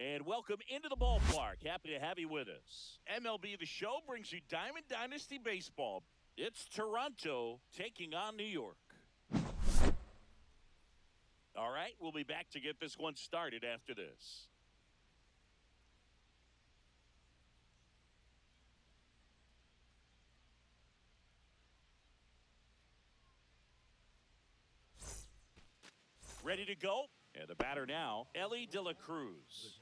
And welcome into the ballpark. Happy to have you with us. MLB The Show brings you Diamond Dynasty Baseball. It's Toronto taking on New York. All right, we'll be back to get this one started after this. Ready to go? And the batter now, Ellie De La Cruz.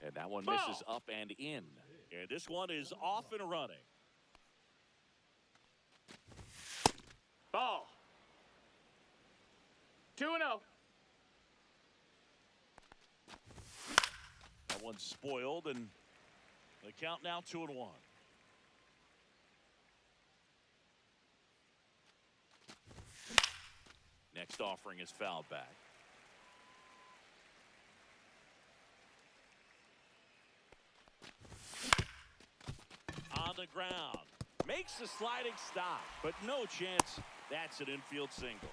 And that one misses up and in. And this one is off and running. Ball. 2-0. That one's spoiled, and the count now 2-1. Next offering is fouled back. On the ground. Makes the sliding stop, but no chance. That's an infield single.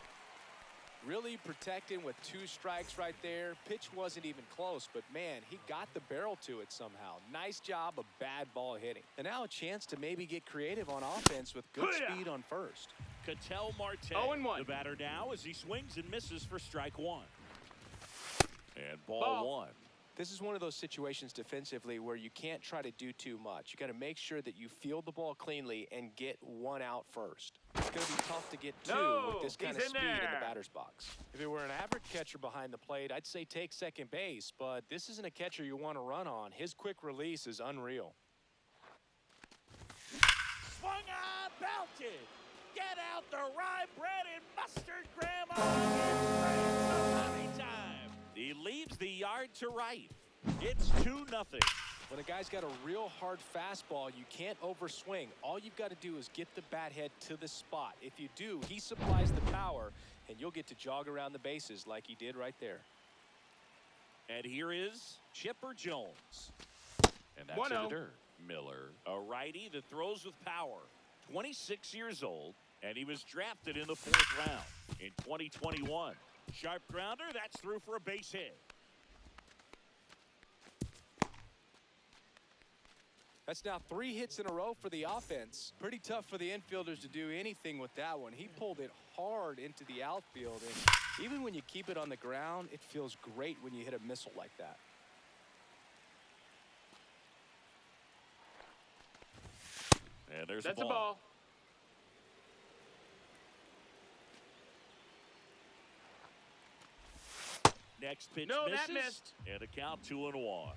Really protecting with 2 strikes right there. Pitch wasn't even close, but man, he got the barrel to it somehow. Nice job of bad ball hitting. And now a chance to maybe get creative on offense with good speed on first. Ketel Marte, 0-1. the batter now as he swings and misses for strike 1. And ball 1. This is one of those situations defensively where you can't try to do too much. You got to make sure that you field the ball cleanly and get 1 out first. It's going to be tough to get 2 with this kind of speed in the batter's box. If it were an average catcher behind the plate, I'd say take second base, but this isn't a catcher you want to run on. His quick release is unreal. Swung on, belted. Get out the rye bread and mustard, Grandma. Anytime. He leaves the yard to right. It's 2-0. When a guy's got a real hard fastball, you can't overswing. All you've got to do is get the bat head to the spot. If you do, he supplies the power, and you'll get to jog around the bases like he did right there. And here is Chipper Jones. And that's 1-0. in the dirt. Miller, a righty that throws with power. 26 years old, and he was drafted in the 4th round in 2021. Sharp grounder, that's through for a base hit. That's now 3 hits in a row for the offense. Pretty tough for the infielders to do anything with that one. He pulled it hard into the outfield, and even when you keep it on the ground, it feels great when you hit a missile like that. And there's That's a ball. Next pitch No, misses. that missed. And a count 2-1.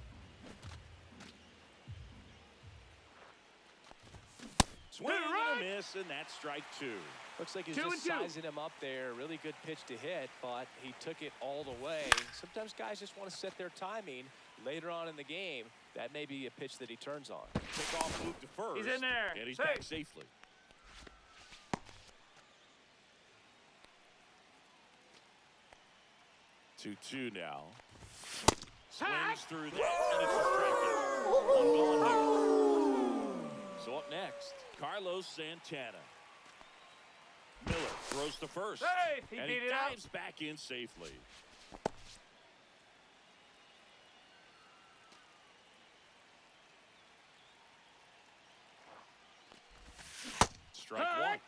Swing and a miss, and that's strike 2. Looks like he's 2-2. just sizing him up there. Really good pitch to hit, but he took it all the way. Sometimes guys just want to set their timing later on in the game. That may be a pitch that he turns on. Pick off move to first. He's in there. And he's Safe. back safely. Two now. Swings through that, and it's a strikeout. One gone here. So up next, Carlos Santana. Miller throws to first. Hey, he and beat he it out. dives back in safely. Strike 1.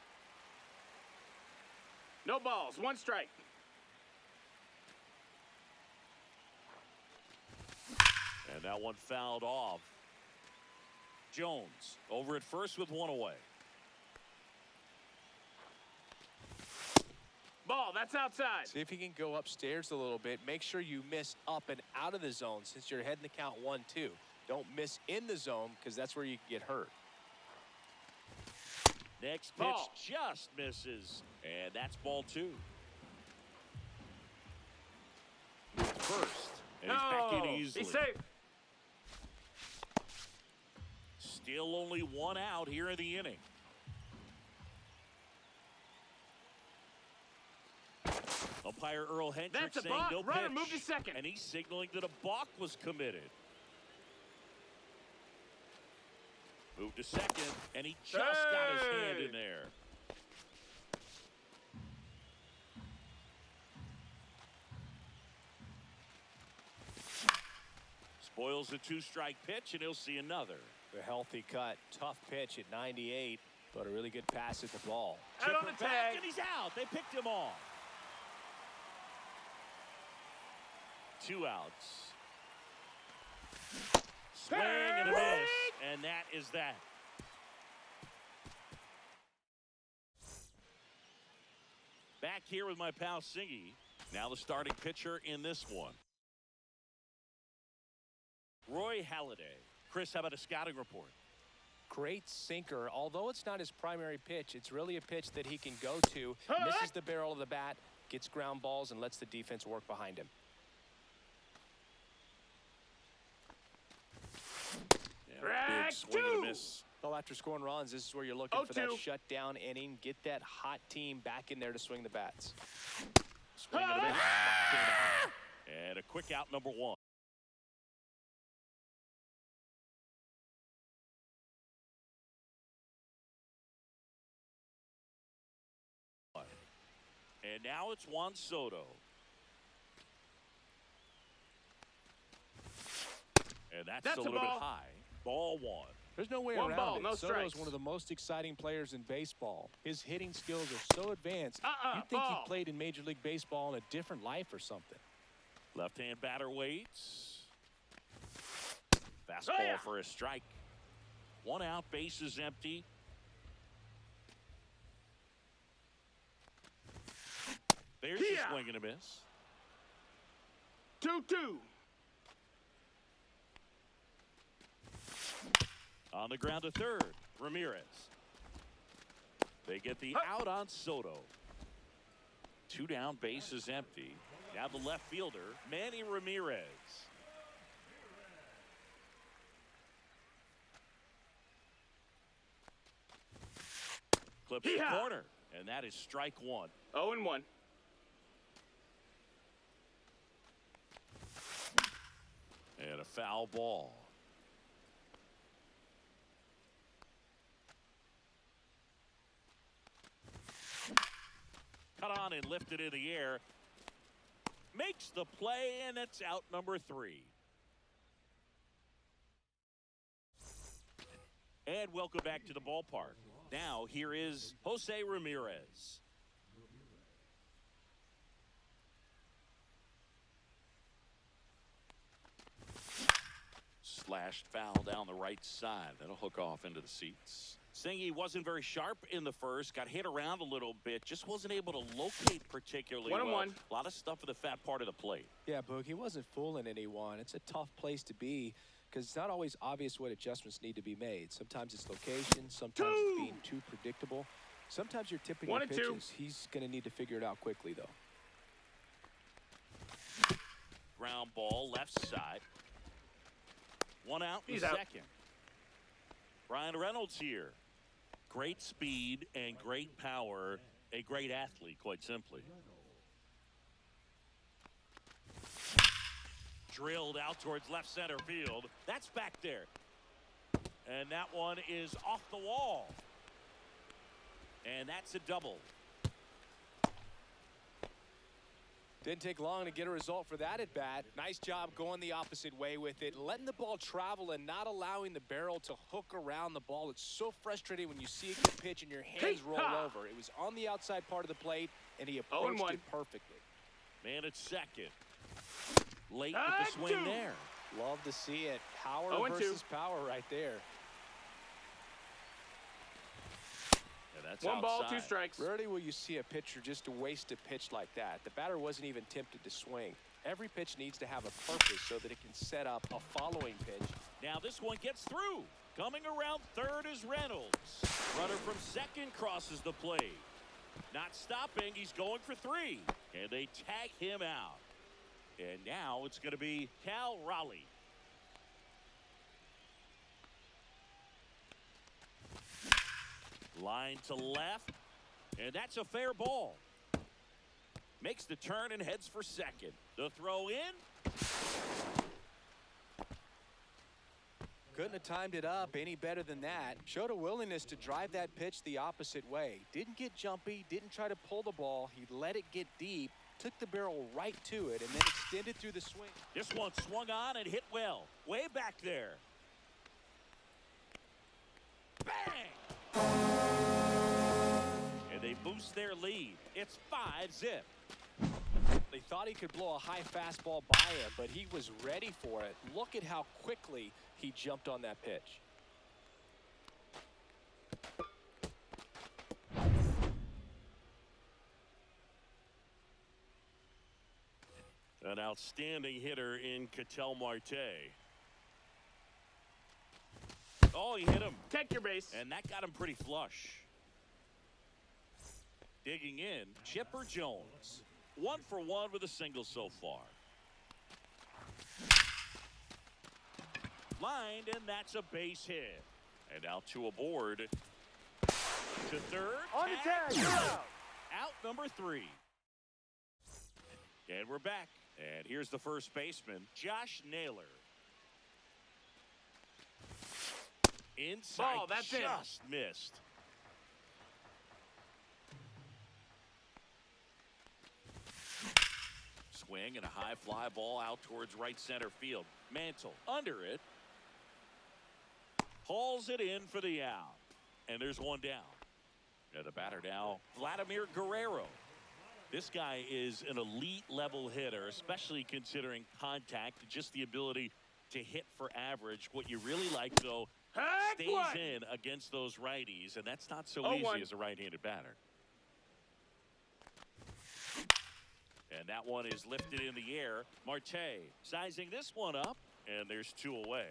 No balls. 1 strike. And that one fouled off. Jones over at first with 1 away. Ball. That's outside. See if he can go upstairs a little bit. Make sure you miss up and out of the zone since you're heading the count 1-2. Don't miss in the zone because that's where you can get hurt. Next pitch Ball. just misses. And that's ball 2. Moved first. And he's back in easily. He's safe. Still only 1 out here in the inning. Umpire Earl Hendricks That's a saying balk. no Runner, pitch. move to second. And he's signaling that a balk was committed. Moved to second, and he just got his hand in there. Spoils a two-strike pitch, and he'll see another. A healthy cut. Tough pitch at 98, but a really good pass at the ball. Out on the Chipper back, tag. and he's out. They picked him off. 2 outs. Swing and a miss, and that is that. Back here with my pal Singy. Now the starting pitcher in this one. Roy Halladay. Chris, how about a scouting report? Great sinker. Although it's not his primary pitch, it's really a pitch that he can go to. Misses the barrel of the bat, gets ground balls, and lets the defense work behind him. Yeah, big swing and a miss. Well, after scoring runs, this is where you're looking for that shutdown inning. Get that hot team back in there to swing the bats. Swing and a miss. And a quick out, number 1. And now it's Juan Soto. And that's a little bit high. Ball 1. There's no way One around ball, it. no Soto is strikes. one of the most exciting players in baseball. His hitting skills are so advanced, you'd think ball. he played in Major League Baseball in a different life or something. Left-hand batter waits. Fastball for a strike. 1 out, bases empty. There's a swing and a miss. 2-2. On the ground to third, Ramirez. They get the out on Soto. 2 down, bases empty. Now the left fielder, Manny Ramirez. Clips the corner, and that is strike 1. 0-1. And a foul ball. Cut on and lifted in the air. Makes the play, and it's out number 3. And welcome back to the ballpark. Now here is Jose Ramirez. Slashed foul down the right side. That'll hook off into the seats. Singy wasn't very sharp in the first. Got hit around a little bit. Just wasn't able to locate particularly well. 1-1. A lot of stuff for the fat part of the plate. Yeah, Boog, he wasn't fooling anyone. It's a tough place to be because it's not always obvious what adjustments need to be made. Sometimes it's location. Sometimes it's being too predictable. Sometimes you're tipping your pitches. He's going to need to figure it out quickly, though. Ground ball, left side. 1 out in the second. Ryan Reynolds here. Great speed and great power. A great athlete, quite simply. Drilled out towards left center field. That's back there. And that one is off the wall. And that's a double. Didn't take long to get a result for that at bat. Nice job going the opposite way with it, letting the ball travel and not allowing the barrel to hook around the ball. It's so frustrating when you see a good pitch and your hands roll over. It was on the outside part of the plate, and he approached it perfectly. Man at second. Late with the swing there. Love to see it. Power versus power right there. That's 1 ball, outside. 2 strikes. Rarely will you see a pitcher just waste a pitch like that. The batter wasn't even tempted to swing. Every pitch needs to have a purpose so that it can set up a following pitch. Now this one gets through. Coming around third is Reynolds. Runner from second crosses the plate. Not stopping. He's going for 3. And they tag him out. And now it's going to be Cal Raleigh. Line to left, and that's a fair ball. Makes the turn and heads for second. The throw in. Couldn't have timed it up any better than that. Showed a willingness to drive that pitch the opposite way. Didn't get jumpy, didn't try to pull the ball. He let it get deep, took the barrel right to it, and then extended through the swing. This one swung on and hit well. Way back there. Bang! And they boost their lead. It's 5-zip. They thought he could blow a high fastball by him, but he was ready for it. Look at how quickly he jumped on that pitch. An outstanding hitter in Ketel Marte. Oh, he hit him. Take your base. And that got him pretty flush. Digging in, Chipper Jones. 1 for 1 with a single so far. Lined, and that's a base hit. And out to a board. To third. On the tag, you're out. Out number 3. And we're back. And here's the first baseman, Josh Naylor. Inside, ball, that's just missed. Swing and a high fly ball out towards right center field. Mantle under it. Hauls it in for the out. And there's one down. And the batter now, Vladimir Guerrero. This guy is an elite level hitter, especially considering contact, just the ability to hit for average. What you really like, though, stays in against those righties, and that's not so easy as a right-handed batter. And that one is lifted in the air. Marte sizing this one up, and there's 2 away.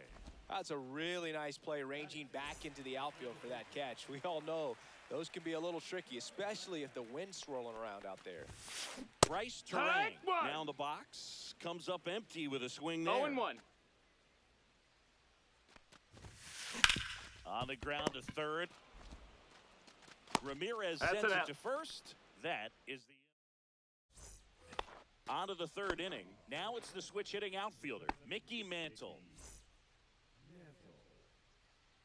That's a really nice play, ranging back into the outfield for that catch. We all know those can be a little tricky, especially if the wind's swirling around out there. Bryce Terang down the box, comes up empty with a swing there. 0-1. On the ground to third. Ramirez sends it to first. That is the on to the third inning. Now it's the switch hitting outfielder, Mickey Mantle.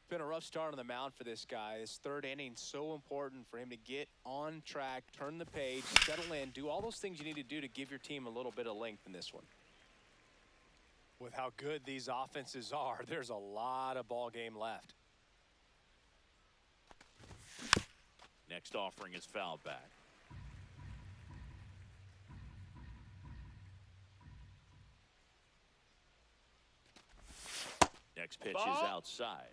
Been a rough start on the mound for this guy. This third inning so important for him to get on track, turn the page, settle in, do all those things you need to do to give your team a little bit of length in this one. With how good these offenses are, there's a lot of ball game left. Next offering is fouled back. Next pitch is outside.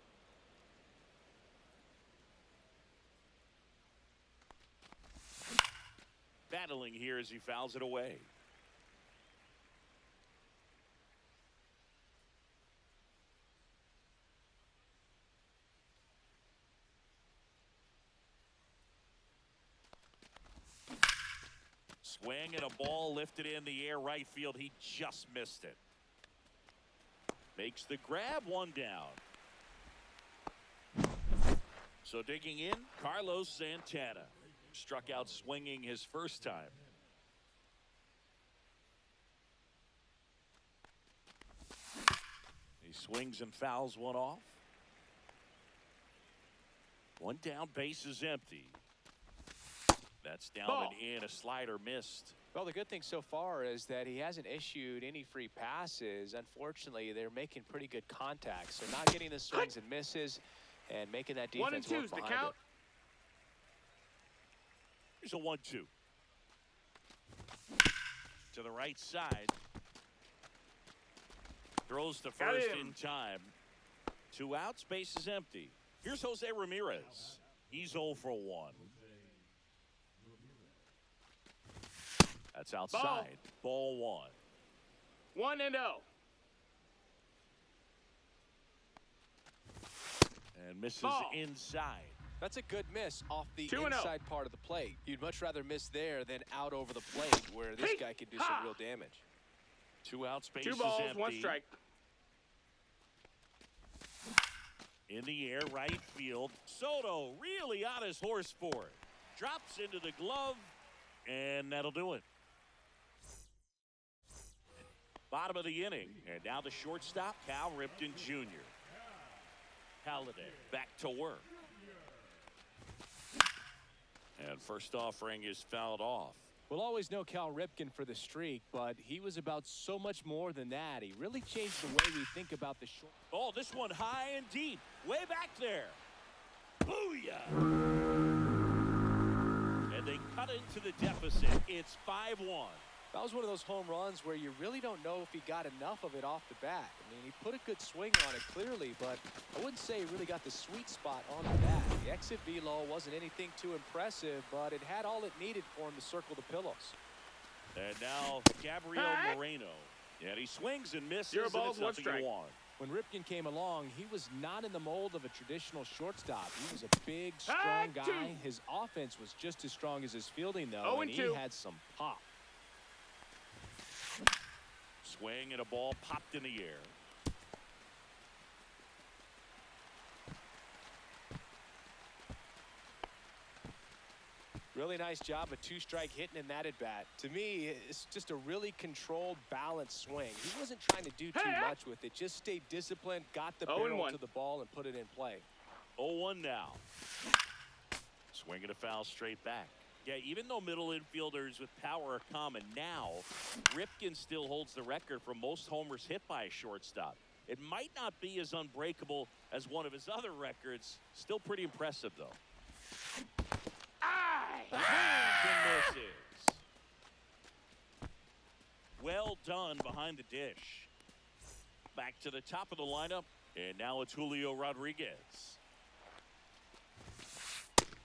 Battling here as he fouls it away. Swing and a ball lifted in the air right field. He just missed it. Makes the grab, one down. So digging in, Carlos Santana. Struck out swinging his first time. He swings and fouls one off. One down, base is empty. That's down and in, a slider missed. Well, the good thing so far is that he hasn't issued any free passes. Unfortunately, they're making pretty good contact, so not getting the swings and misses and making that defense work behind it. Here's a 1-2. To the right side. Throws to first in time. 2 outs, base is empty. Here's Jose Ramirez. He's 0 for 1. That's outside. Ball 1. 1-0. And misses inside. That's a good miss off the 2-0. inside part of the plate. You'd much rather miss there than out over the plate where this guy could do some real damage. 2 outs, base 2 balls, is empty. 1 strike. In the air, right field. Soto really on his horse for it. Drops into the glove, and that'll do it. Bottom of the inning, and now the shortstop, Cal Ripken Jr. Halladay back to work. And first offering is fouled off. We'll always know Cal Ripken for the streak, but he was about so much more than that. He really changed the way we think about the short. Oh, this one high and deep. Way back there. Booyah! And they cut into the deficit. It's 5-1. That was one of those home runs where you really don't know if he got enough of it off the bat. I mean, he put a good swing on it clearly, but I wouldn't say he really got the sweet spot on the bat. The exit velo wasn't anything too impressive, but it had all it needed for him to circle the pillows. And now Gabriel Moreno. And he swings and misses. Zero balls, and one it's strike. nothing to one. When Ripken came along, he was not in the mold of a traditional shortstop. He was a big, strong guy. His offense was just as strong as his fielding, though, and he had some pop. Swing and a ball popped in the air. Really nice job of two-strike hitting in that at-bat. To me, it's just a really controlled, balanced swing. He wasn't trying to do too much with it. Just stayed disciplined, got the barrel to the ball, and put it in play. 0-1 now. Swing and a foul straight back. Yeah, even though middle infielders with power are common now, Ripken still holds the record for most homers hit by a shortstop. It might not be as unbreakable as one of his other records. Still pretty impressive, though. And misses. Well done behind the dish. Back to the top of the lineup, and now it's Julio Rodriguez.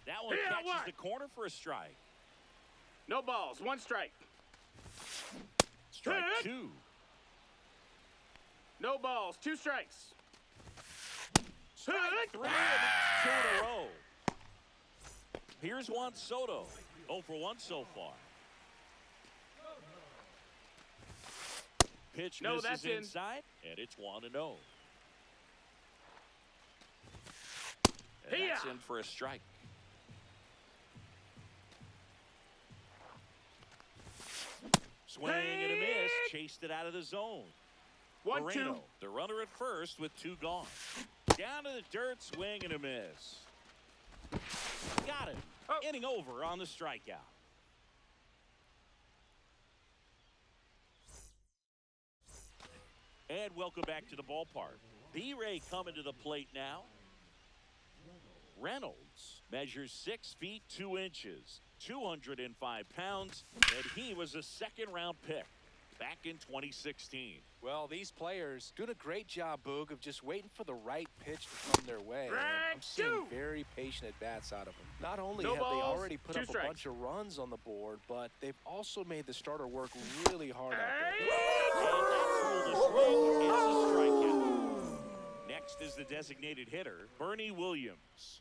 That one catches the corner for a strike. No balls, one strike. Strike two. No balls, two strikes. Strike three, and that's two in a row. Here's Juan Soto. 0 for 1 so far. Pitch misses inside, and it's 1-0. And that's in for a strike. Swing and a miss. Chased it out of the zone. 1-2. The runner at first with 2 gone. Down to the dirt, swing and a miss. Got it. Inning over on the strikeout. And welcome back to the ballpark. B-Ray coming to the plate now. Reynolds measures 6 feet 2 inches, 205 pounds, and he was a second-round pick back in 2016. Well, these players doing a great job, Boog, of just waiting for the right pitch to come their way. I'm seeing very patient at-bats out of them. Not only have they already put up a bunch of runs on the board, but they've also made the starter work really hard out there. And that's ruled a swing. It's a strikeout. Next is the designated hitter, Bernie Williams.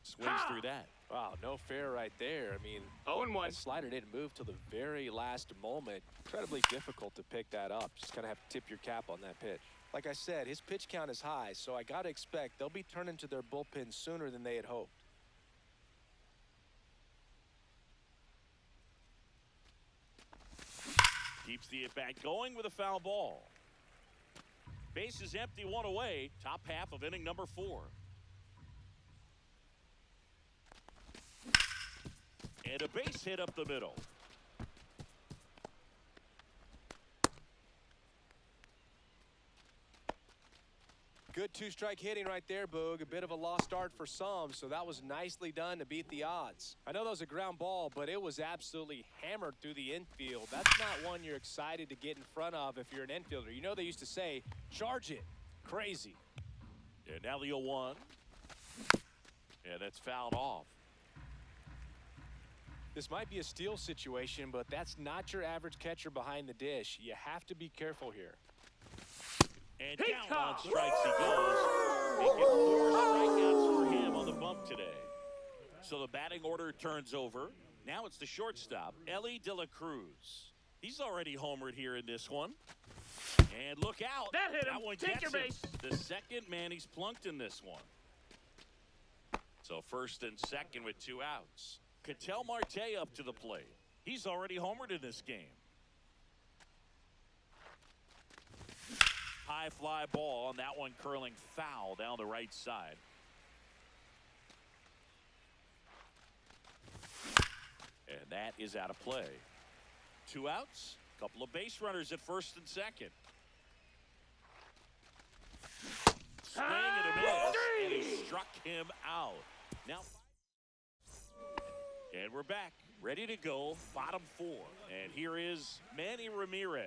Swings through that. Wow, no fair right there. I mean, 0-1. that slider didn't move till the very last moment. Incredibly difficult to pick that up. Just kind of have to tip your cap on that pitch. Like I said, his pitch count is high, so I got to expect they'll be turning to their bullpen sooner than they had hoped. Keeps the at-bat going with a foul ball. Base is empty, 1 away. Top half of inning number 4. And a base hit up the middle. Good two-strike hitting right there, Boog. A bit of a lost start for some, so that was nicely done to beat the odds. I know that was a ground ball, but it was absolutely hammered through the infield. That's not one you're excited to get in front of if you're an infielder. You know they used to say, charge it. Crazy. And now the 0-1. And that's fouled off. This might be a steal situation, but that's not your average catcher behind the dish. You have to be careful here. And down on strikes he goes. Making 4 strikeouts for him on the bump today. So the batting order turns over. Now it's the shortstop, Ellie De La Cruz. He's already homered here in this one. And look out. That hit him. That one Take gets your him. base. The second man he's plunked in this one. So first and second with 2 outs. Ketel Marte up to the plate. He's already homered in this game. high fly ball, and that one curling foul down the right side. And that is out of play. 2 outs, a couple of base runners at first and second. Swing and a miss, and he struck him out. Now, and we're back, ready to go, bottom 4. And here is Manny Ramirez.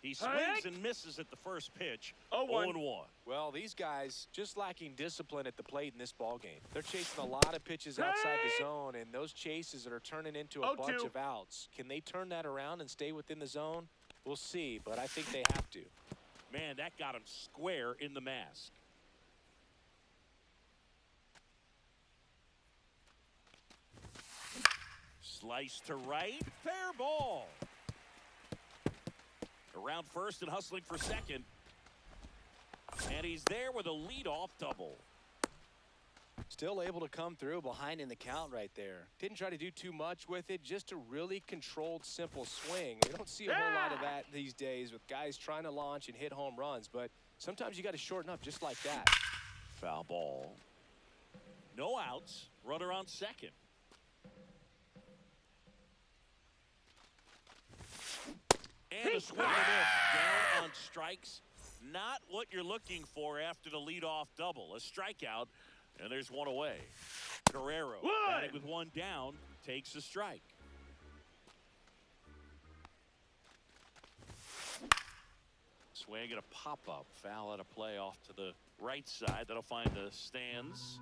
He swings and misses at the first pitch. 0-1. Well, these guys just lacking discipline at the plate in this ball game. They're chasing a lot of pitches outside the zone, and those chases that are turning into a bunch of outs. Can they turn that around and stay within the zone? We'll see, but I think they have to. Man, that got him square in the mask. Slice to right, fair ball. Around first and hustling for second. And he's there with a leadoff double. Still able to come through behind in the count right there. Didn't try to do too much with it, just a really controlled, simple swing. We don't see a whole lot of that these days with guys trying to launch and hit home runs, but sometimes you got to shorten up just like that. Foul ball. No outs. Runner on second. And a swing and miss. Down on strikes. Not what you're looking for after the leadoff double. A strikeout, and there's one away. Guerrero, batting with one down, takes a strike. Swing and a pop-up. Foul out of play off to the right side. That'll find the stands.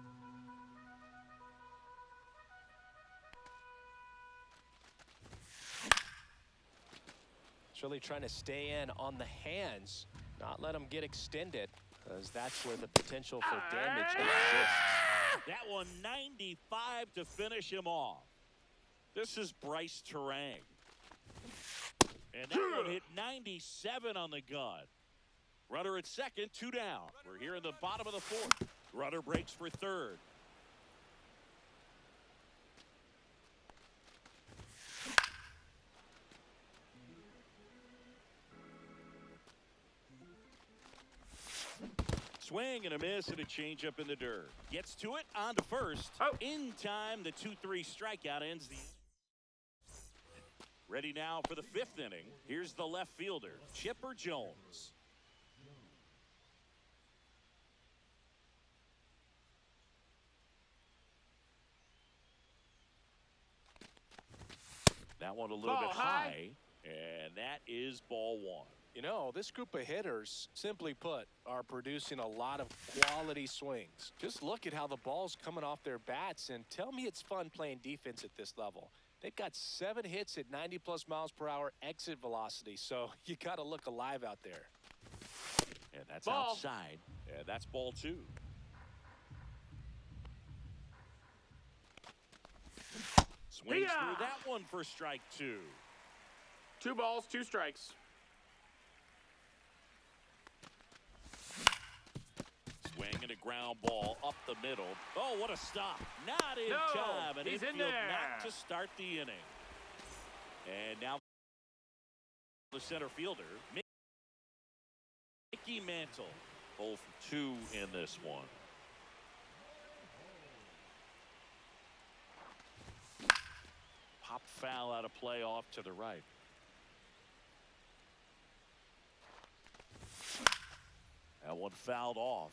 It's really trying to stay in on the hands, not let them get extended, because that's where the potential for damage exists. That one 95 to finish him off. This is Bryce Terang. And that one hit 97 on the gun. Runner at second, 2 down. We're here in the bottom of the 4th. Runner breaks for third. Swing and a miss and a changeup in the dirt. Gets to it, on to first. In time, the 2-3 strikeout ends the inning. Ready now for the 5th inning. Here's the left fielder, Chipper Jones. That one a little bit high, and that is ball 1. You know, this group of hitters, simply put, are producing a lot of quality swings. Just look at how the ball's coming off their bats, and tell me it's fun playing defense at this level. They've got 7 hits at 90+ miles per hour exit velocity, so you got to look alive out there. And that's outside, and that's ball 2. Swings through that one for strike 2. 2 balls, 2 strikes. Swing and a ground ball up the middle. Oh, what a stop. Not in time. And he's in infield there. not to start the inning. And now the center fielder, Mickey Mantle. 0 for 2 in this one. Pop foul out of play off to the right. That one fouled off.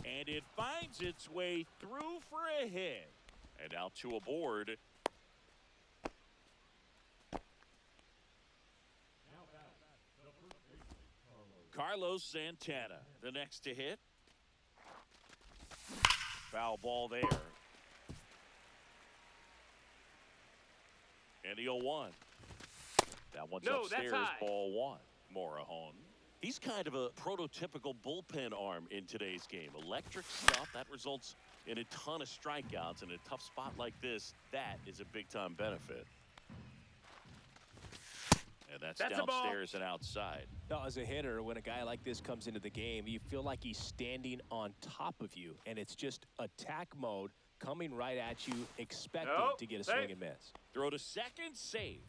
And it finds its way through for a hit. And now 2 aboard. Carlos Santana, the next to hit. Foul ball there. And the 0-1. That one's upstairs, ball 1. Morajon. He's kind of a prototypical bullpen arm in today's game. Electric stuff that results in a ton of strikeouts. In a tough spot like this, that is a big-time benefit. And that's a ball. downstairs and outside. Now, as a hitter, when a guy like this comes into the game, you feel like he's standing on top of you, and it's just attack mode coming right at you, expecting to get a swing and miss. Throw to second, safe.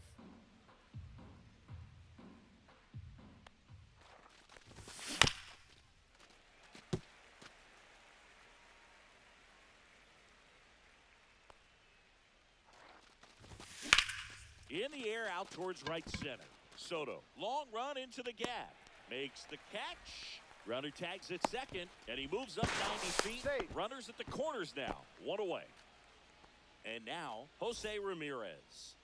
In the air, out towards right center. Soto, long run into the gap. Makes the catch. Runner tags at second, and he moves up 90 feet. Safe. Runners at the corners now. One away. And now, Jose Ramirez.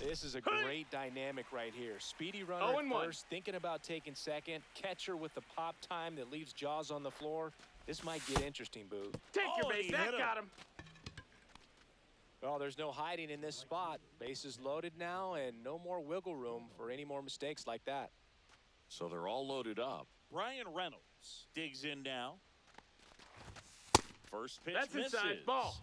This is a great dynamic right here. Speedy runner at first, thinking about taking second. Catcher with the pop time that leaves Jaws on the floor. This might get interesting, Boo. Take your base. That got him. Well, there's no hiding in this spot. Bases loaded now, and no more wiggle room for any more mistakes like that. So they're all loaded up. Brian Reynolds digs in now. First pitch misses. That's inside. Ball.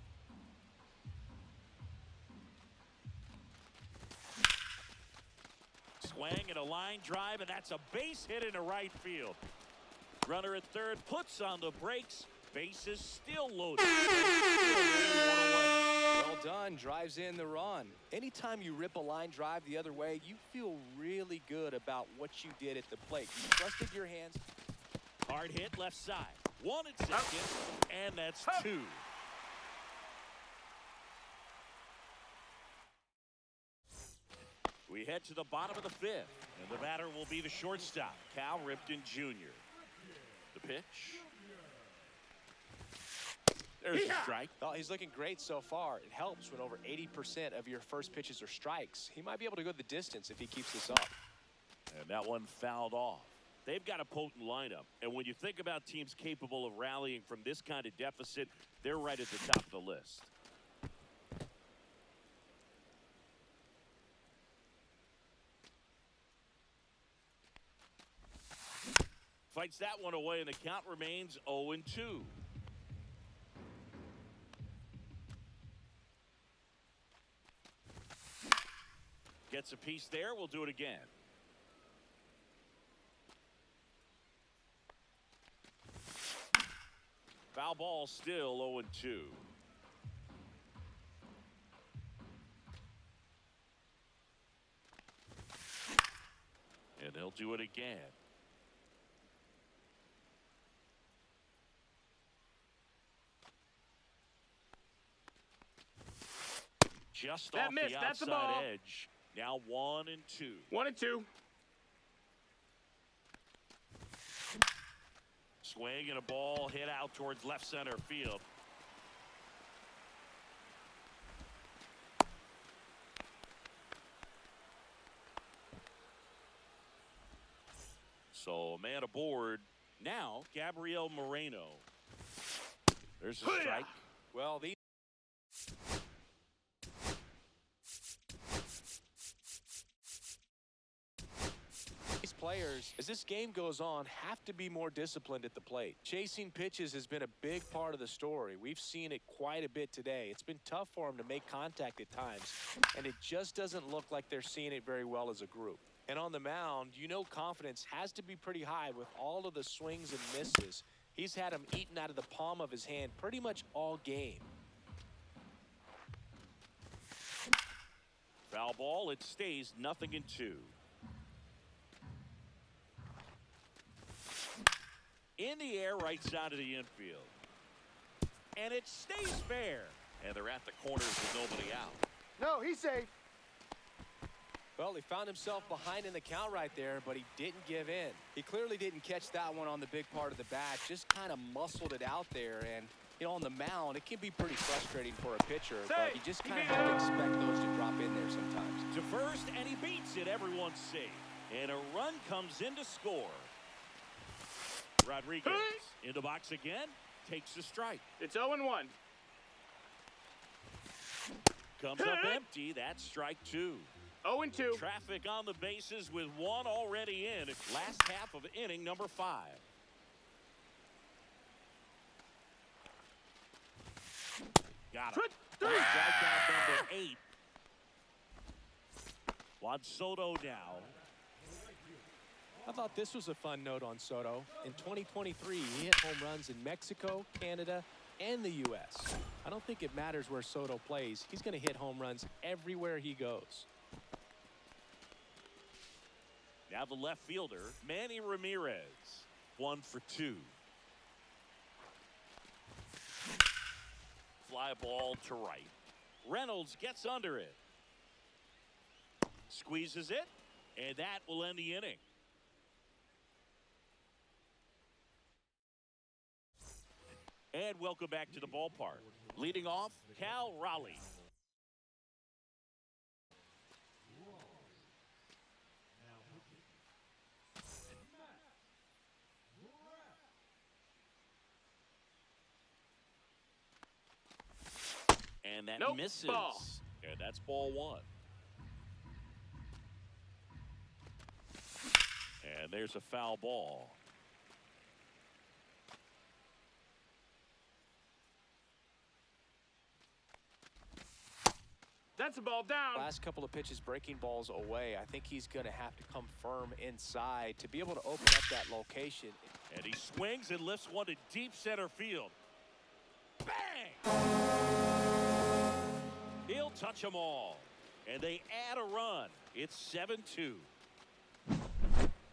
Swing and a line drive, and that's a base hit into right field. Runner at third puts on the brakes. Bases still loaded. Well done. Drives in the run. Anytime you rip a line drive the other way, you feel really good about what you did at the plate. You trusted your hands. Hard hit left side. One at second, and that's two. We head to the bottom of the fifth, and the batter will be the shortstop, Cal Ripken Jr. The pitch. There's a strike. Well, he's looking great so far. It helps when over 80% of your first pitches are strikes. He might be able to go the distance if he keeps this up. And that one fouled off. They've got a potent lineup, and when you think about teams capable of rallying from this kind of deficit, they're right at the top of the list. Fights that one away, and the count remains 0-2. Gets a piece there. We'll do it again. Foul ball, still 0-2. And they'll do it again. Just off the outside edge. Now 1-2. 1-2. Swing and a ball hit out towards left center field. So a man aboard. Now Gabriel Moreno. There's a strike. Well, these players, as this game goes on, have to be more disciplined at the plate. Chasing pitches has been a big part of the story. We've seen it quite a bit today. It's been tough for them to make contact at times, and it just doesn't look like they're seeing it very well as a group. And on the mound, you know confidence has to be pretty high with all of the swings and misses. He's had them eaten out of the palm of his hand pretty much all game. Foul ball, it stays 0-2. In the air, right side of the infield. And it stays fair. And they're at the corners with nobody out. No, he's safe. Well, he found himself behind in the count right there, but he didn't give in. He clearly didn't catch that one on the big part of the bat, just kind of muscled it out there. And, you know, on the mound, it can be pretty frustrating for a pitcher, but you just kind of have to expect those to drop in there sometimes. To first, and he beats it. Everyone's safe. And a run comes in to score. Rodriguez in the box again, takes a strike. It's 0-1. Comes up empty. That's strike two. 0-2. Traffic on the bases with one already in. Last half of inning number 5. Got him. Strikeout number 8. Juan Soto now. I thought this was a fun note on Soto. In 2023, he hit home runs in Mexico, Canada, and the U.S. I don't think it matters where Soto plays. He's going to hit home runs everywhere he goes. Now the left fielder, Manny Ramirez. 1 for 2. Fly ball to right. Reynolds gets under it. Squeezes it, and that will end the inning. And welcome back to the ballpark. Leading off, Cal Raleigh. And that misses. Ball. And that's ball 1. And there's a foul ball. That's a ball down. Last couple of pitches breaking balls away. I think he's going to have to come firm inside to be able to open up that location. And he swings and lifts one to deep center field. Bang! He'll touch them all. And they add a run. It's 7-2.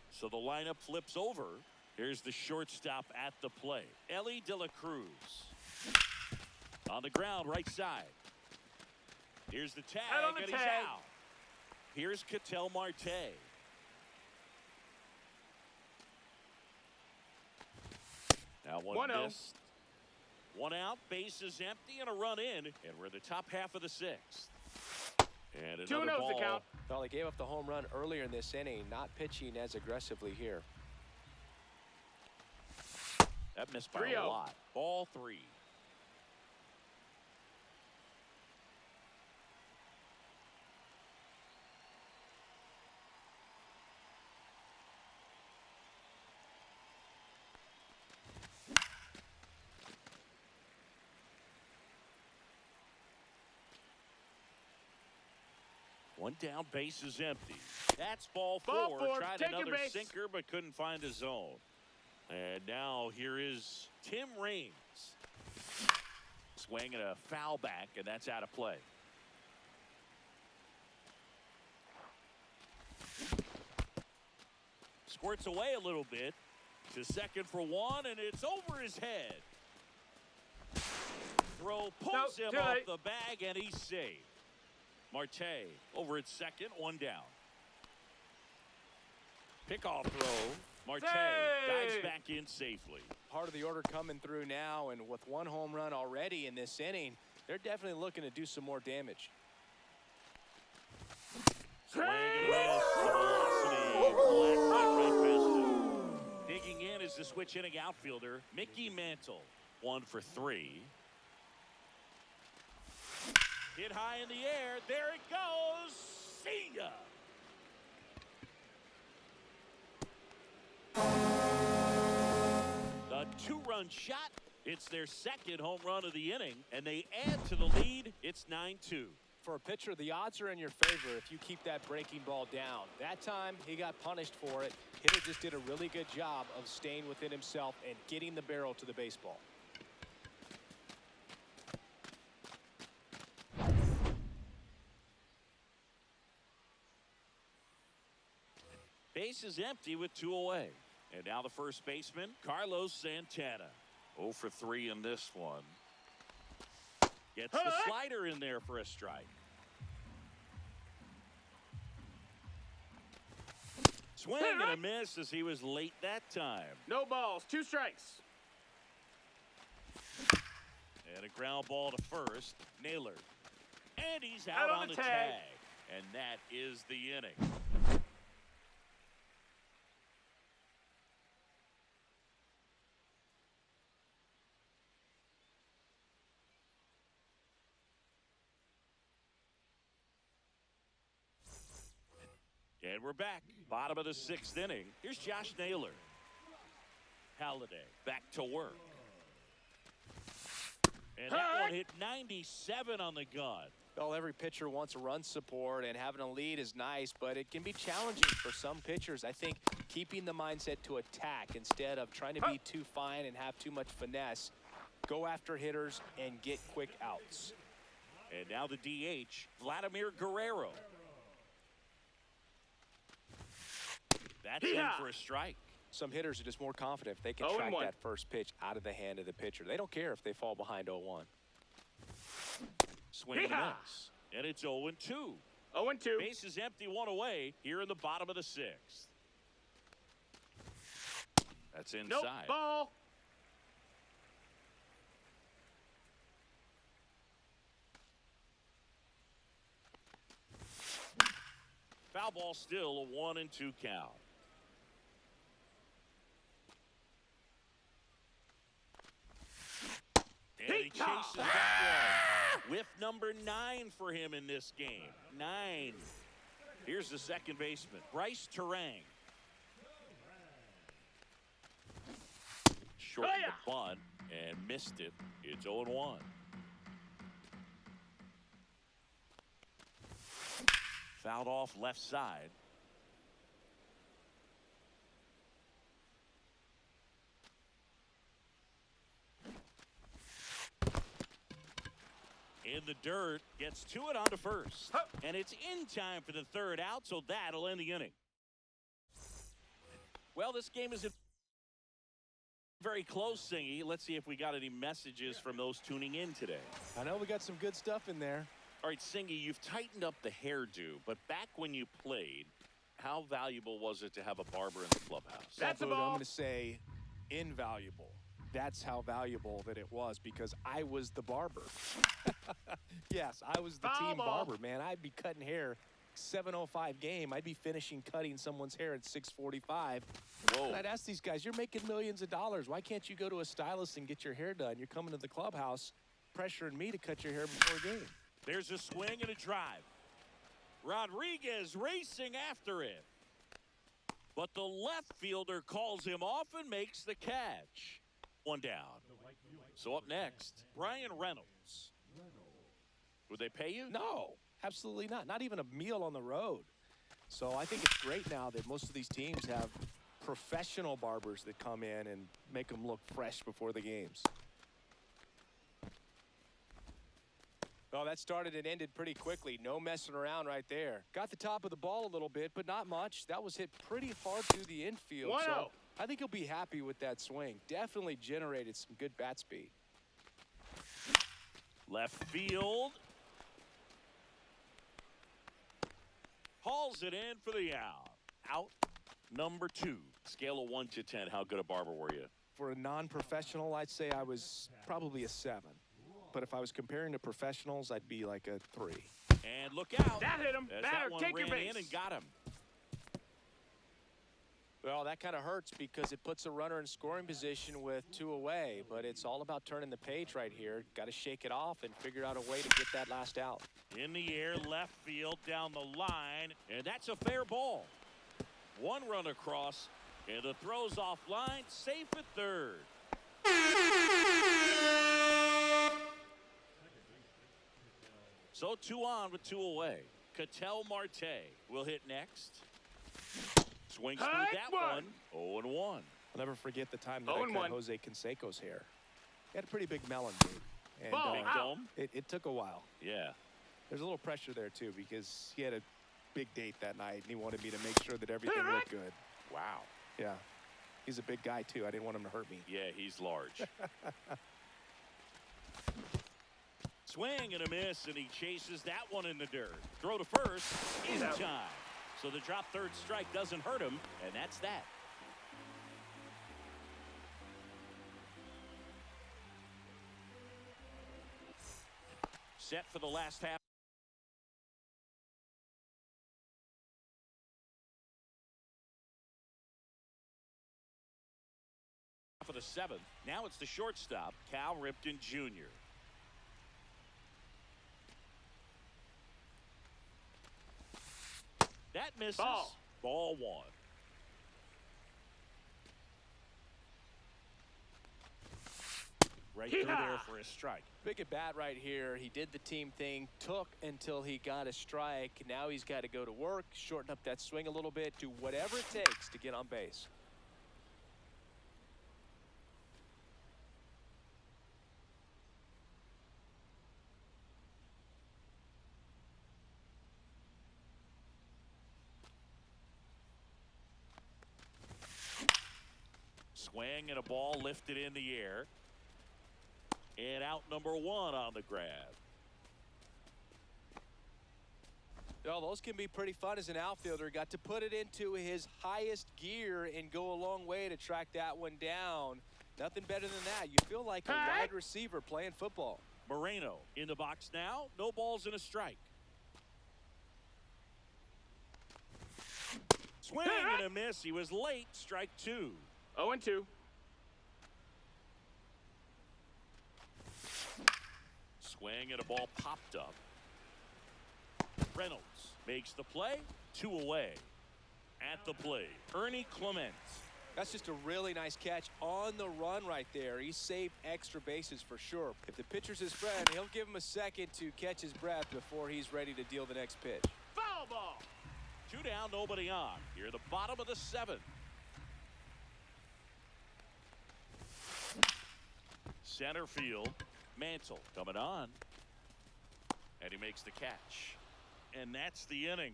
So the lineup flips over. Here's the shortstop at the plate. Ellie De La Cruz. On the ground, right side. Here's the tag, and he's out. Here's Ketel Marte. Now one missed. 1 out, bases empty, and a run in. And we're in the top half of the 6th. And another 2-0's ball. the count. Well, he gave up the home run earlier in this inning, not pitching as aggressively here. That missed by 3-0. a lot. Ball 3. One down, base is empty. That's ball 4. Ball 4. Tried Take another your base. sinker, but couldn't find a zone. And now here is Tim Raines. Swinging a foul back, and that's out of play. Squirts away a little bit to second for 1, and it's over his head. Throw pulls him off the bag, and he's safe. Marte over at second, 1 down. Pickoff throw. Marte dives back in safely. Part of the order coming through now, and with 1 home run already in this inning, they're definitely looking to do some more damage. Swing and miss. Velocity. Blasted right past him. Digging in is the switch hitting outfielder, Mickey Mantle. 1 for 3. Hit high in the air. There it goes. See ya. The 2-run shot. It's their 2nd home run of the inning, and they add to the lead. It's 9-2. For a pitcher, the odds are in your favor if you keep that breaking ball down. That time, he got punished for it. Hitter just did a really good job of staying within himself and getting the barrel to the baseball. Base is empty with 2 away. And now the first baseman, Carlos Santana. 0 for 3 in this one. Gets the slider in there for a strike. Swing and a miss as he was late that time. No balls, 2 strikes. And a ground ball to first. Naylor. And he's out on the tag. And that is the inning. And we're back. Bottom of the 6th inning. Here's Josh Naylor. Halladay back to work. And that one hit 97 on the gun. Well, every pitcher wants run support, and having a lead is nice, but it can be challenging for some pitchers. I think keeping the mindset to attack instead of trying to be too fine and have too much finesse, go after hitters and get quick outs. And now the DH, Vladimir Guerrero. That's in for a strike. Some hitters are just more confident if they can track that first pitch out of the hand of the pitcher. They don't care if they fall behind 0-1. Swing and a miss. And it's 0-2. 0-2. Base is empty, one away here in the bottom of the sixth. That's inside. Nope, ball. Foul ball, still a 1-2 count. And he chases that one. Whiff number 9 for him in this game. 9. Here's the second baseman, Bryce Terang. Shortened the bunt and missed it. It's 0-1. Fouled off left side. In the dirt, gets to it onto first. And it's in time for the third out, so that'll end the inning. Well, this game is very close, Singy. Let's see if we got any messages from those tuning in today. I know we got some good stuff in there. All right, Singy, you've tightened up the hairdo, but back when you played, how valuable was it to have a barber in the clubhouse? That's a ball. I'm going to say invaluable. That's how valuable that it was because I was the barber. Yes, I was the team barber, man. I'd be cutting hair 7:05 game. I'd be finishing cutting someone's hair at 6:45. Whoa. And I'd ask these guys, you're making millions of dollars. Why can't you go to a stylist and get your hair done? You're coming to the clubhouse pressuring me to cut your hair before a game. There's a swing and a drive. Rodriguez racing after it. But the left fielder calls him off and makes the catch. One down. So up next, Brian Reynolds. Would they pay you? No, absolutely not. Not even a meal on the road. So I think it's great now that most of these teams have professional barbers that come in and make them look fresh before the games. Oh, that started and ended pretty quickly. No messing around right there. Got the top of the ball a little bit, but not much. That was hit pretty hard through the infield. So I think he'll be happy with that swing. Definitely generated some good bat speed. Left field. Hauls it in for the out. Out number 2. Scale of 1 to 10. How good a barber were you? For a non-professional, I'd say I was probably a 7. But if I was comparing to professionals, I'd be like a 3. And look out. That hit him. As Batter, that one take your ran base. in and got him. Well, that kind of hurts because it puts a runner in scoring position with 2 away. But it's all about turning the page right here. Got to shake it off and figure out a way to get that last out. In the air, left field, down the line. And that's a fair ball. 1 run across. And the throw's offline. Safe at third. So 2 on with 2 away. Ketel Marte will hit next. Swings through that one. 0-1. I'll never forget the time that I cut Jose Canseco's hair. He had a pretty big melon, dude. And Big dome. It took a while. Yeah. There's a little pressure there, too, because he had a big date that night, and he wanted me to make sure that everything looked good. Wow. Yeah. He's a big guy, too. I didn't want him to hurt me. Yeah, he's large. Swing and a miss, and he chases that one in the dirt. Throw to first in time. So the drop third strike doesn't hurt him, and that's that. Set for the last half. For the 7th. Now it's the shortstop, Cal Ripken Jr. That misses. Ball 1. Right through there for a strike. Big at bat right here. He did the team thing, took until he got a strike. Now he's got to go to work, shorten up that swing a little bit, do whatever it takes to get on base. Swing and a ball lifted in the air. And out number 1 on the grab. Well, those can be pretty fun as an outfielder. Got to put it into his highest gear and go a long way to track that one down. Nothing better than that. You feel like a wide receiver playing football. Moreno in the box now. No balls and a strike. Swing and a miss. He was late. Strike 2. 0-2. Swing and a ball popped up. Reynolds makes the play. 2 away. At the plate, Ernie Clement. That's just a really nice catch on the run right there. He saved extra bases for sure. If the pitcher's his friend, he'll give him a second to catch his breath before he's ready to deal the next pitch. Foul ball. 2 down, nobody on. Here at the bottom of the 7th. Center field, Mantle coming on. And he makes the catch. And that's the inning.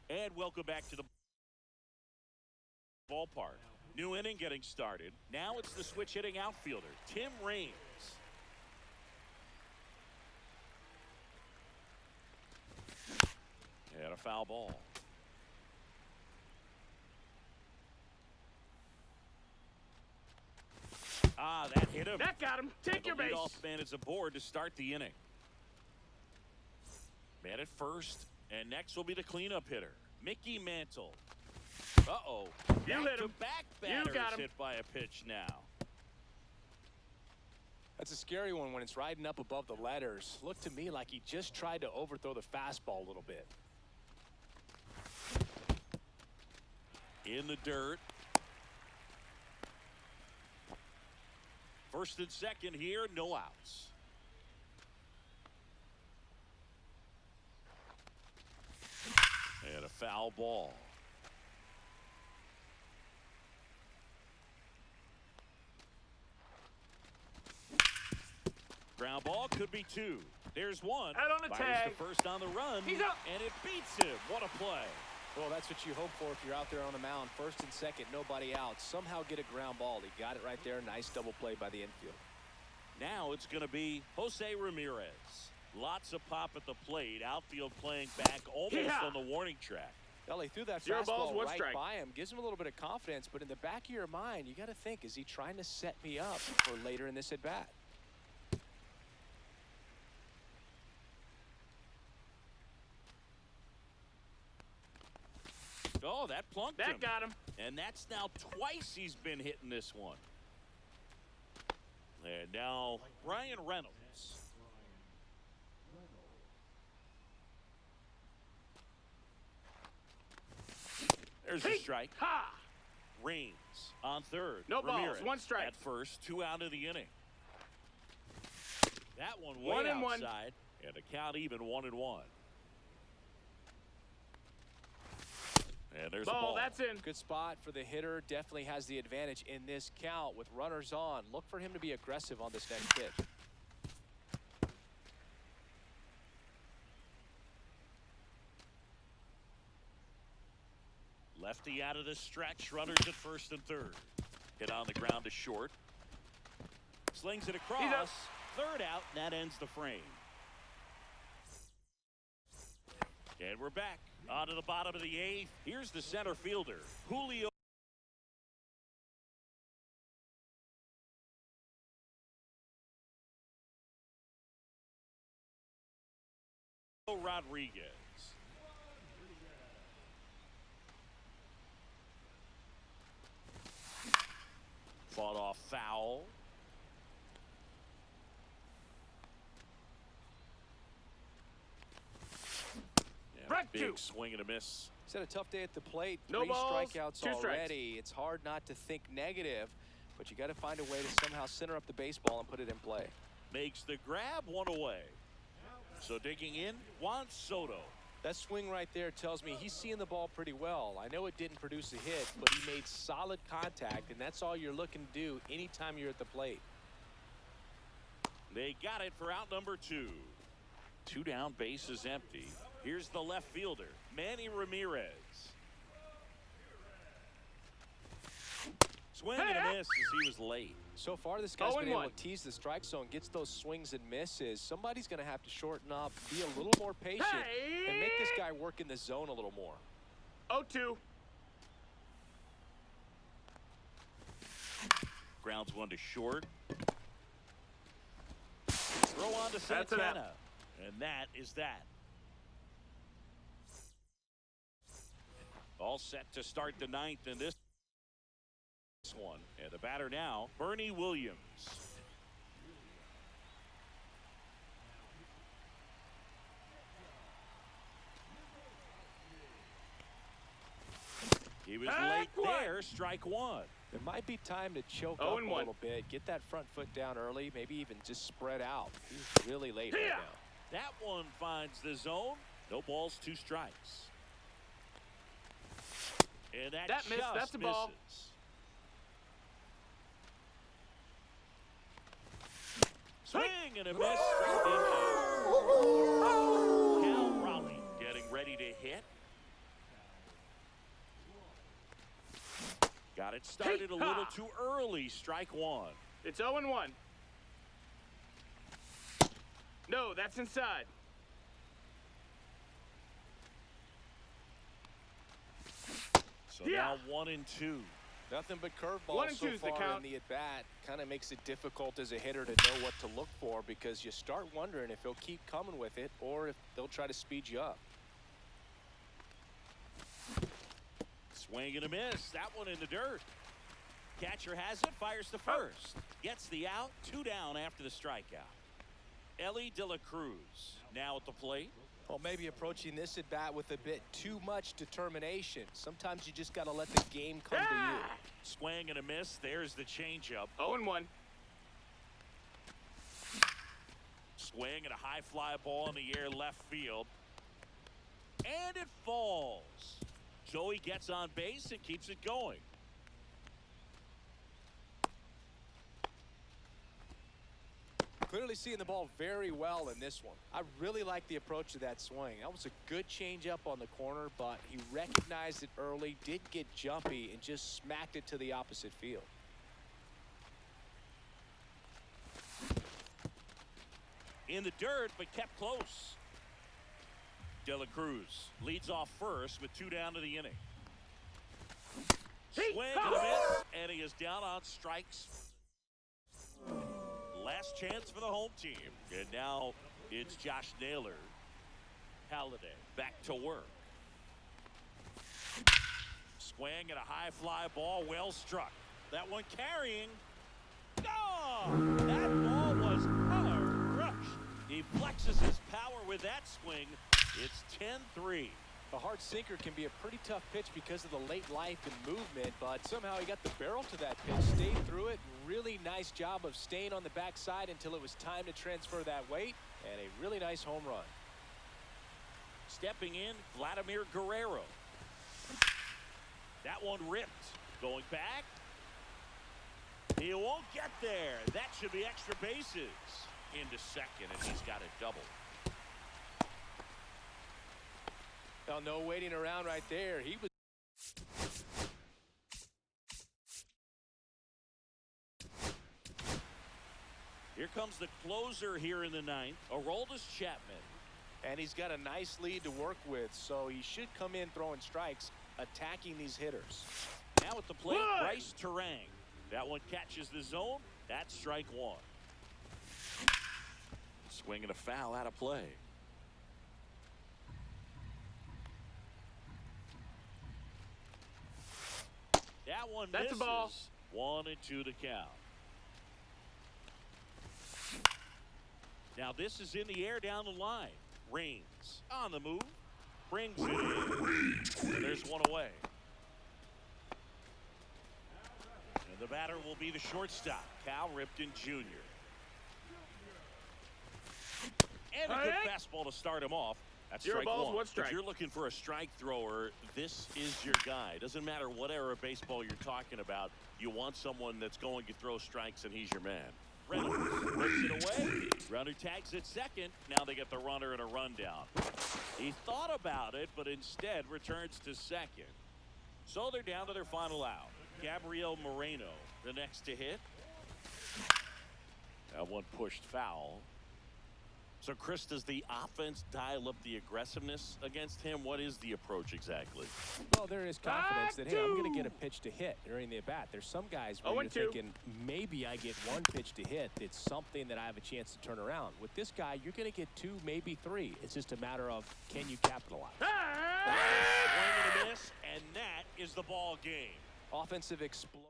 And welcome back to the ballpark. New inning getting started. Now it's the switch hitting outfielder, Tim Raines. And a foul ball. That hit him. That got him. Take your base. The leadoff man is aboard to start the inning. Man at first, and next will be the cleanup hitter, Mickey Mantle. Uh-oh. You hit him. Back You got him. hit by a pitch now. That's a scary one when it's riding up above the letters. Looked to me like he just tried to overthrow the fastball a little bit. In the dirt. First and second here, no outs. And a foul ball. Ground ball could be 2. There's 1. Out on the Fires tag. the first on the run. He's up. And it beats him. What a play. Well, that's what you hope for if you're out there on the mound. First and second, nobody out. Somehow get a ground ball. He got it right there. Nice double play by the infield. Now it's going to be Jose Ramirez. Lots of pop at the plate. Outfield playing back almost on the warning track. Well, he threw that 0 balls, fastball 1 right strike. by him. Gives him a little bit of confidence, but in the back of your mind, you got to think, is he trying to set me up for later in this at-bat? Oh, that plunked him. That got him. And that's now twice he's been hitting this one. And now Ryan Reynolds. There's a strike. Ha! Raines on third. No balls, Ramirez 1 strike. at first, 2 out of the inning. That one way 1 and 1. outside. And a count even 1-1. And there's a ball. That's in. Good spot for the hitter. Definitely has the advantage in this count with runners on. Look for him to be aggressive on this next pitch. Lefty out of the stretch. Runners at first and third. Hit on the ground to short. Slings it across. Third out. And that ends the frame. And we're back. On to the bottom of the 8th. Here's the center fielder, Julio Rodriguez. Fought off foul. Big swing and a miss. He's had a tough day at the plate. No 3 balls, strikeouts 2 strikes. already. It's hard not to think negative. but you got to find a way to somehow center up the baseball and put it in play. Makes the grab, one away. So digging in, Juan Soto. That swing right there tells me he's seeing the ball pretty well. I know it didn't produce a hit, but he made solid contact, and that's all you're looking to do anytime you're at the plate. They got it for out number 2. 2 down, base is empty. Here's the left fielder, Manny Ramirez. Swing and a miss as he was late. So far, this guy's been able to tease the strike zone, gets those swings and misses. Somebody's going to have to shorten up, be a little more patient, and make this guy work in the zone a little more. 0-2. Grounds one to short. Throw on to Santana. And that is that. All set to start the 9th in this one. And the batter now, Bernie Williams. He was late there, strike one. It might be time to choke up a little bit, get that front foot down early, maybe even just spread out. He's really late right now. That one finds the zone. No balls, 2 strikes. And that just missed. That's the ball. Swing and a miss. Cal Raleigh getting ready to hit. Got it started a little too early. Strike one. It's 0-1. No, that's inside. So now 1-2. Nothing but curveballs so far in the at-bat. Kind of makes it difficult as a hitter to know what to look for because you start wondering if he'll keep coming with it or if they'll try to speed you up. Swing and a miss. That one in the dirt. Catcher has it, fires to first. Gets the out, 2 down after the strikeout. Ellie De La Cruz now at the plate. Well, maybe approaching this at bat with a bit too much determination. Sometimes you just got to let the game come to you. Swing and a miss. There's the changeup. 0-1. Swing and a high fly ball in the air left field. And it falls. So he gets on base and keeps it going. Clearly seeing the ball very well in this one. I really like the approach to that swing. That was a good changeup on the corner, but he recognized it early, did get jumpy, and just smacked it to the opposite field. In the dirt, but kept close. De La Cruz leads off first with 2 down to the inning. Swing and a miss, and he is down on strikes. Last chance for the home team. And now it's Josh Naylor. Halliday back to work. Swing and a high fly ball, well struck. That one carrying. Oh, that ball was crushed. He flexes his power with that swing. It's 10-3. A hard sinker can be a pretty tough pitch because of the late life and movement, but somehow he got the barrel to that pitch, stayed through it. Really nice job of staying on the backside until it was time to transfer that weight, and a really nice home run. Stepping in, Vladimir Guerrero. That one ripped. Going back. He won't get there. That should be extra bases. Into second, and he's got a double. Well, no waiting around right there. He was. Here comes the closer here in the 9th, Aroldis Chapman. And he's got a nice lead to work with, so he should come in throwing strikes, attacking these hitters. Now at the plate, Bryce Terang. That one catches the zone. That's strike one. Swing and a foul out of play. That one misses. That's a ball. 1-2 to count. Now this is in the air down the line. Rains on the move. Brings it in. There's one away. And The batter will be the shortstop, Cal Ripken Jr. And a good fastball to start him off. That's Zero strike balls, one. one strike. If you're looking for a strike thrower, this is your guy. Doesn't matter what era of baseball you're talking about. You want someone that's going to throw strikes, and he's your man. Reynolds puts it away. Runner tags at second. Now they get the runner and a rundown. He thought about it, but instead returns to second. So they're down to their final out. Gabriel Moreno, the next to hit. That one pushed foul. So, Chris, does the offense dial up the aggressiveness against him? What is the approach exactly? Well, there is confidence that, hey, I'm going to get a pitch to hit during the at-bat. There's some guys where you're thinking, maybe I get one pitch to hit. It's something that I have a chance to turn around. With this guy, you're going to get 2, maybe 3. It's just a matter of, can you capitalize? Swing and a miss, and that is the ball game. Offensive explosion.